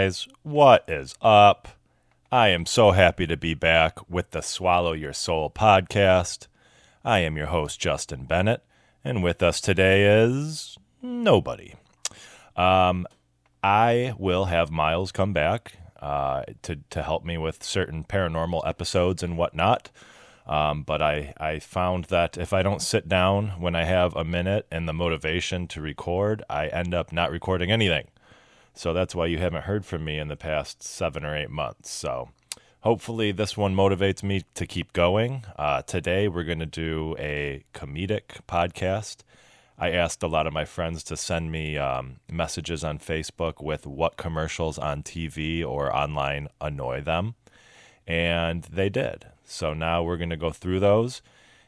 guys, what is up? I am so happy to be back with the Swallow Your Soul podcast. I am your host, Justin Bennett, and with us today is nobody. I will have Miles come back to help me with certain paranormal episodes and whatnot. But I found that if I don't sit down when I have a minute and the motivation to record, I end up not recording anything. So that's why you haven't heard from me in the past 7 or 8 months. So hopefully this one motivates me to keep going. Today we're going to do a comedic podcast. I asked a lot of my friends to send me messages on Facebook with what commercials on TV or online annoy them. And they did. So now we're going to go through those.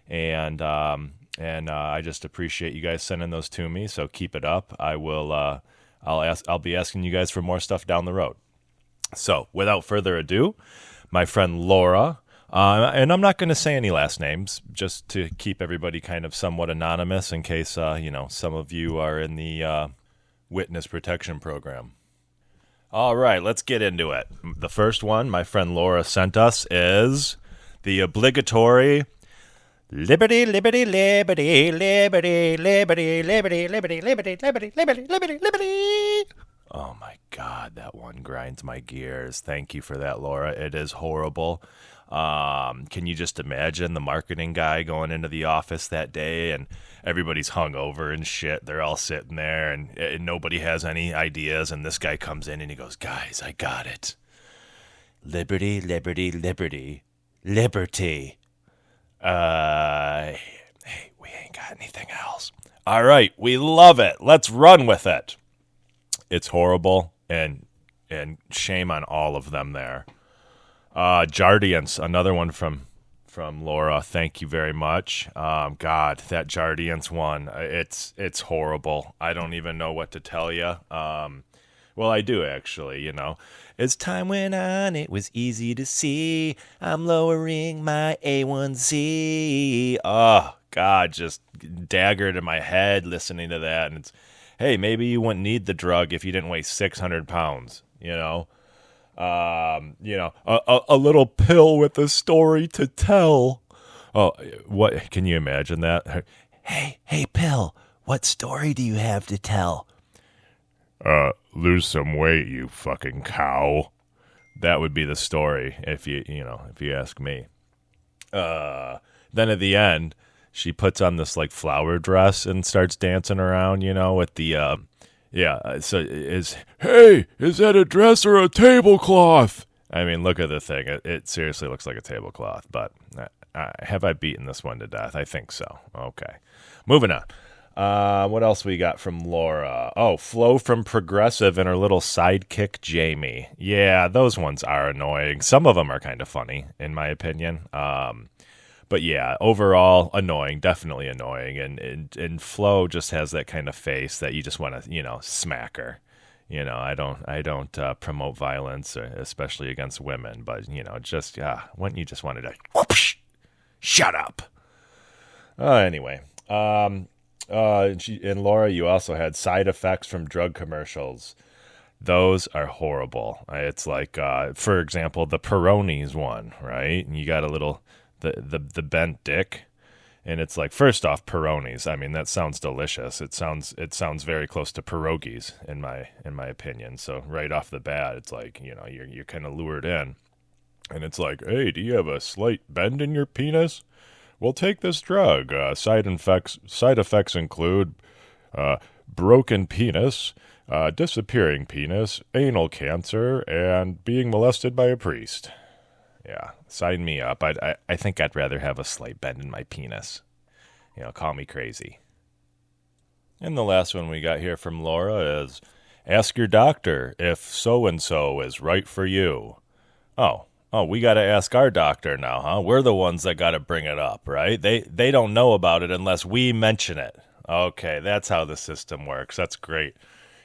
And I just appreciate you guys sending those to me. So keep it up. I'll be asking you guys for more stuff down the road. So without further ado, my friend Laura, and I'm not going to say any last names just to keep everybody kind of somewhat anonymous in case, some of you are in the witness protection program. All right, let's get into it. The first one my friend Laura sent us is the obligatory liberty, liberty, liberty, liberty, liberty, liberty, liberty, liberty, liberty, liberty, liberty, liberty. Oh my God, that one grinds my gears. Thank you for that, Laura. It is horrible. Can you just imagine the marketing guy going into the office that day and everybody's hungover and shit. They're all sitting there and nobody has any ideas. And this guy comes in and he goes, guys, I got it. Liberty, liberty, liberty, liberty. Hey, we ain't got anything else. All right, we love it. Let's run with it. It's horrible, and shame on all of them there. Jardiance, another one from Laura. Thank you very much. God, that Jardiance one, it's horrible. I don't even know what to tell you. Well, I do actually, As time went on, it was easy to see. I'm lowering my A1C. Oh, God, just dagger to my head listening to that. And it's, hey, maybe you wouldn't need the drug if you didn't weigh 600 pounds, a little pill with a story to tell. Oh, what, can you imagine that? Hey, pill, what story do you have to tell? Lose some weight, you fucking cow. That would be the story if you ask me. Then at the end, she puts on this like flower dress and starts dancing around, with the, so is that a dress or a tablecloth? I mean, look at the thing. It seriously looks like a tablecloth, but have I beaten this one to death? I think so. Okay. Moving on. What else we got from Laura? Oh, Flo from Progressive and her little sidekick, Jamie. Yeah, those ones are annoying. Some of them are kind of funny, in my opinion. But yeah, overall, annoying, definitely annoying. And Flo just has that kind of face that you just want to, smack her. I don't promote violence, especially against women. But, wouldn't you just want to whoosh, shut up? Anyway, and Laura, you also had side effects from drug commercials. Those are horrible. It's like, for example, the Peroni's one, right? And you got a little, the bent dick. And it's like, first off, Peroni's. I mean, that sounds delicious. It sounds very close to pierogies in my opinion. So right off the bat, it's like, you're kind of lured in. And it's like, hey, do you have a slight bend in your penis? Well, take this drug. Side effects include broken penis, disappearing penis, anal cancer, and being molested by a priest. Yeah, sign me up. I think I'd rather have a slight bend in my penis. Call me crazy. And the last one we got here from Laura is, ask your doctor if so-and-so is right for you. Oh, we got to ask our doctor now, huh? We're the ones that got to bring it up, right? They don't know about it unless we mention it. Okay, that's how the system works. That's great.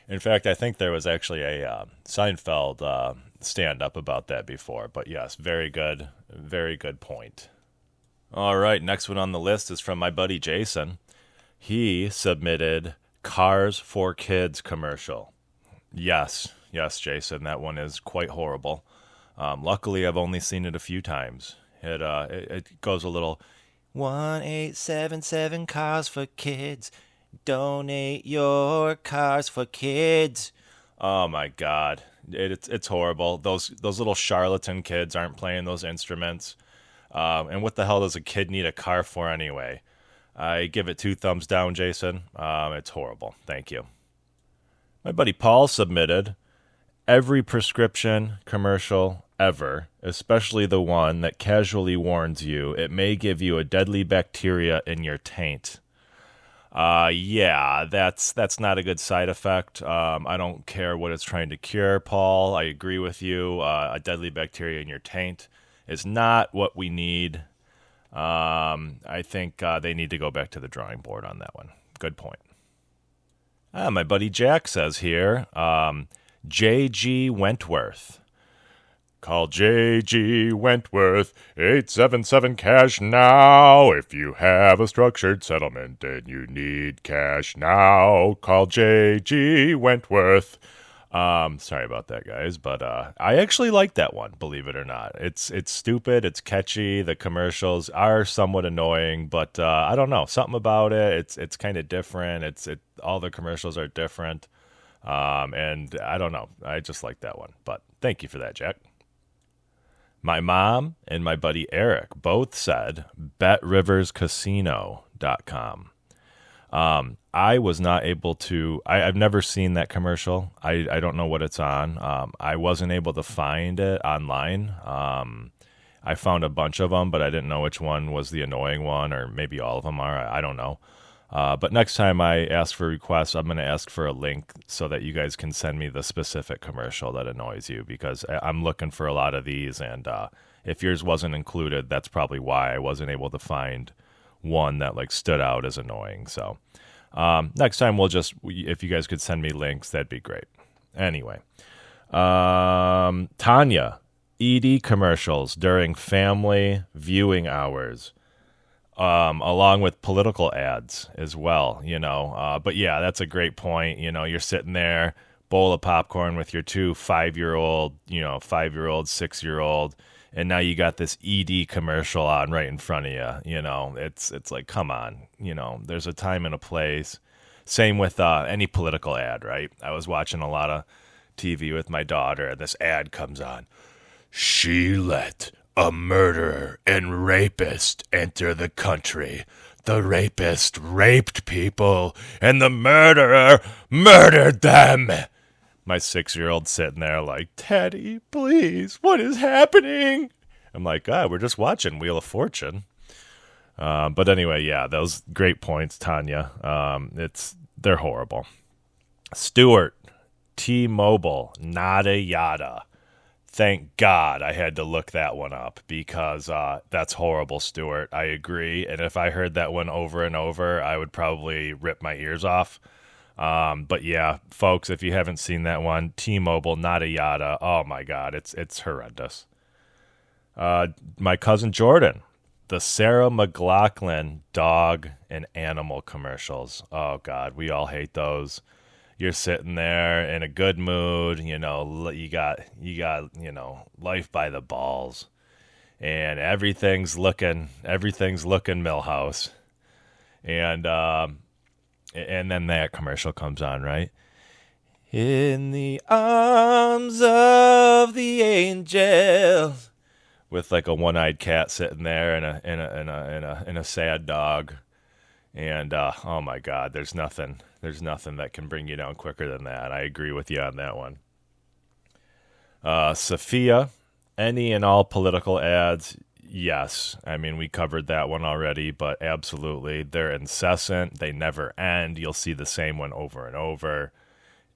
In fact, I think there was actually a Seinfeld stand-up about that before. But yes, very good point. All right, next one on the list is from my buddy Jason. He submitted Cars for Kids commercial. Yes, Yes, Jason, that one is quite horrible. Luckily, I've only seen it a few times. It goes a little 1877 Cars for Kids. Donate your cars for kids. Oh my God, it's horrible. Those little charlatan kids aren't playing those instruments. And what the hell does a kid need a car for anyway? I give it 2 thumbs down, Jason. It's horrible. Thank you. My buddy Paul submitted every prescription commercial ever, especially the one that casually warns you it may give you a deadly bacteria in your taint. Yeah, that's not a good side effect. I don't care what it's trying to cure, Paul. I agree with you. A deadly bacteria in your taint is not what we need. I think they need to go back to the drawing board on that one. Good point. My buddy Jack says here, J.G. Wentworth. Call J.G. Wentworth, 877 cash now. If you have a structured settlement and you need cash now, call J.G. Wentworth. Sorry about that, guys, but I actually like that one, believe it or not. It's stupid, it's catchy, the commercials are somewhat annoying, but I don't know, something about it, it's kind of different, all the commercials are different, and I don't know, I just like that one, but thank you for that, Jack. My mom and my buddy Eric both said betriverscasino.com. I was not able to, I've never seen that commercial. I don't know what it's on. I wasn't able to find it online. I found a bunch of them, but I didn't know which one was the annoying one, or maybe all of them are. I don't know. But next time I ask for requests, I'm going to ask for a link so that you guys can send me the specific commercial that annoys you, because I'm looking for a lot of these, and if yours wasn't included, that's probably why I wasn't able to find one that like stood out as annoying. So next time if you guys could send me links, that'd be great. Anyway, Tanya, ED commercials during family viewing hours. Along with political ads as well, but yeah, that's a great point. You're sitting there, bowl of popcorn with your 2 5-year-old, 5-year-old, 6-year-old, and now you got this ED commercial on right in front of you. It's like, come on, there's a time and a place. Same with any political ad, right? I was watching a lot of TV with my daughter, and this ad comes on. She let a murderer and rapist enter the country. The rapist raped people, and the murderer murdered them. My 6-year-old sitting there like, Daddy, please, what is happening? I'm like, we're just watching Wheel of Fortune. But anyway, yeah, those great points, Tanya. They're horrible. Stuart, T-Mobile, nada yada. Thank God I had to look that one up, because that's horrible, Stuart. I agree. And if I heard that one over and over, I would probably rip my ears off. But yeah, folks, if you haven't seen that one, T-Mobile, nada yada. Oh my God, it's horrendous. My cousin Jordan, the Sarah McLachlan dog and animal commercials. Oh God, we all hate those. You're sitting there in a good mood, you got life by the balls, and everything's looking Millhouse, and then that commercial comes on, right? In the arms of the angels, with like a one-eyed cat sitting there and a sad dog. And oh my God, there's nothing that can bring you down quicker than that. I agree with you on that one. Sophia, any and all political ads, yes. I mean, we covered that one already, but absolutely, they're incessant. They never end. You'll see the same one over and over.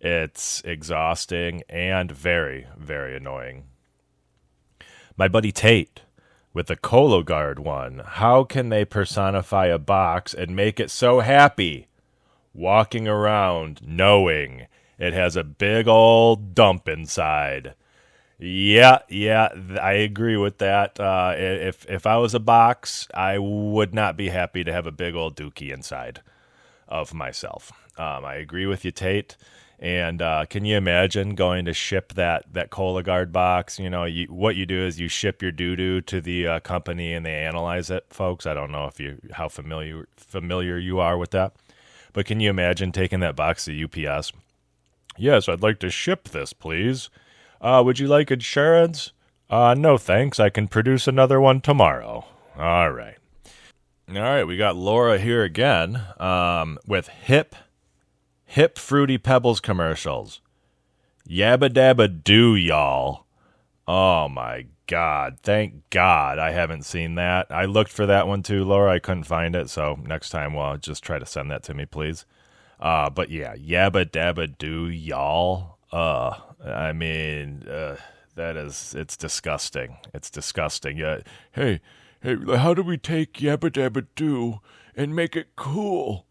It's exhausting and very, very annoying. My buddy Tate, with the Cologuard one, how can they personify a box and make it so happy? Walking around knowing it has a big old dump inside. Yeah, I agree with that. If I was a box, I would not be happy to have a big old dookie inside of myself. I agree with you, Tate. And can you imagine going to ship that Cologuard box? What you do is you ship your doo-doo to the company and they analyze it, folks. I don't know how familiar you are with that. But can you imagine taking that box to UPS? Yes, I'd like to ship this, please. Would you like insurance? No, thanks. I can produce another one tomorrow. All right. All right, we got Laura here again with hip Fruity Pebbles commercials. Yabba dabba do, y'all. Oh, my God. Thank God I haven't seen that. I looked for that one too, Laura. I couldn't find it, so next time, well, just try to send that to me, please. But yeah, yabba dabba do, y'all. It's disgusting. It's disgusting. Yeah. Hey, how do we take yabba dabba do and make it cool?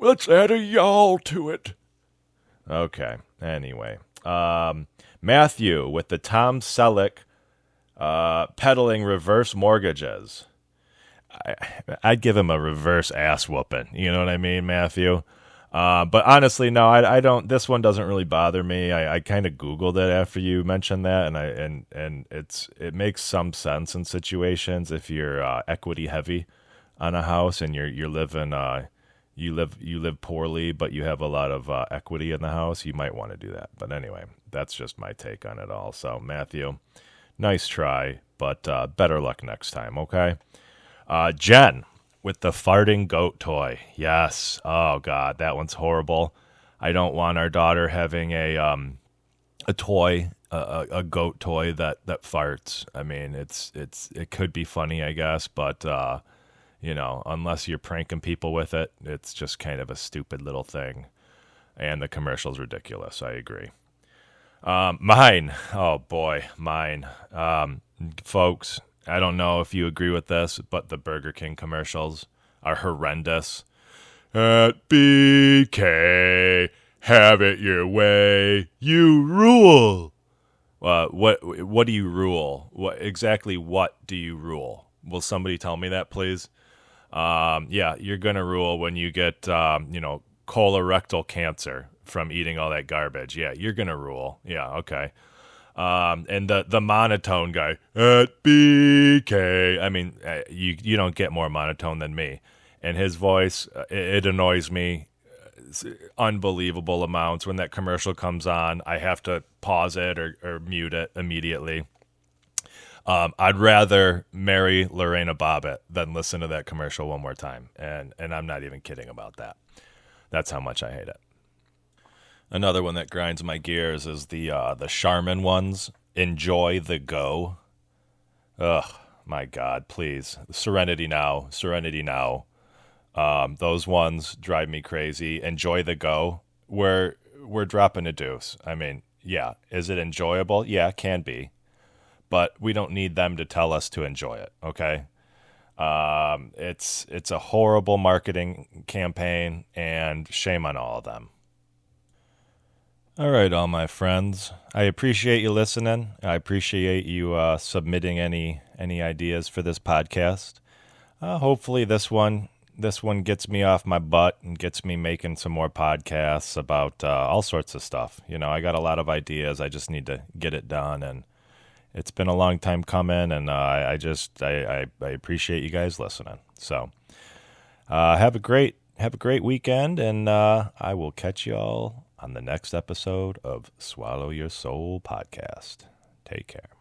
Let's add a y'all to it. Okay. Anyway, Matthew with the Tom Selleck peddling reverse mortgages. I'd give him a reverse ass whooping. You know what I mean, Matthew? But honestly, no, I don't. This one doesn't really bother me. I kind of Googled it after you mentioned that, and it makes some sense in situations if you're equity heavy on a house and you're living you live poorly, but you have a lot of equity in the house. You might want to do that. But anyway, that's just my take on it all. So Matthew, nice try, but better luck next time. Okay, Jen with the farting goat toy. Yes. Oh God, that one's horrible. I don't want our daughter having a toy, a goat toy that farts. I mean, it could be funny, I guess, but unless you're pranking people with it, it's just kind of a stupid little thing. And the commercial's ridiculous. I agree. Mine. Oh boy, mine. Folks, I don't know if you agree with this, but the Burger King commercials are horrendous. At BK, have it your way. You rule. What do you rule? What do you rule? Will somebody tell me that, please? Yeah, you're gonna rule when you get colorectal cancer from eating all that garbage. Yeah, you're gonna rule. Yeah, okay. And the monotone guy at BK. I mean, you don't get more monotone than me. And his voice, it annoys me unbelievable amounts. When that commercial comes on, I have to pause it or mute it immediately. I'd rather marry Lorena Bobbitt than listen to that commercial one more time. And I'm not even kidding about that. That's how much I hate it. Another one that grinds my gears is the Charmin ones. Enjoy the go. Ugh, my God, please. Serenity now. Those ones drive me crazy. Enjoy the go. We're dropping a deuce. I mean, yeah. Is it enjoyable? Yeah, it can be. But we don't need them to tell us to enjoy it, okay? It's a horrible marketing campaign, and shame on all of them. All right, all my friends. I appreciate you listening. I appreciate you submitting any ideas for this podcast. Hopefully this one gets me off my butt and gets me making some more podcasts about all sorts of stuff. I got a lot of ideas. I just need to get it done, and it's been a long time coming, and I appreciate you guys listening. So have a great weekend, and I will catch you all on the next episode of Swallow Your Soul Podcast. Take care.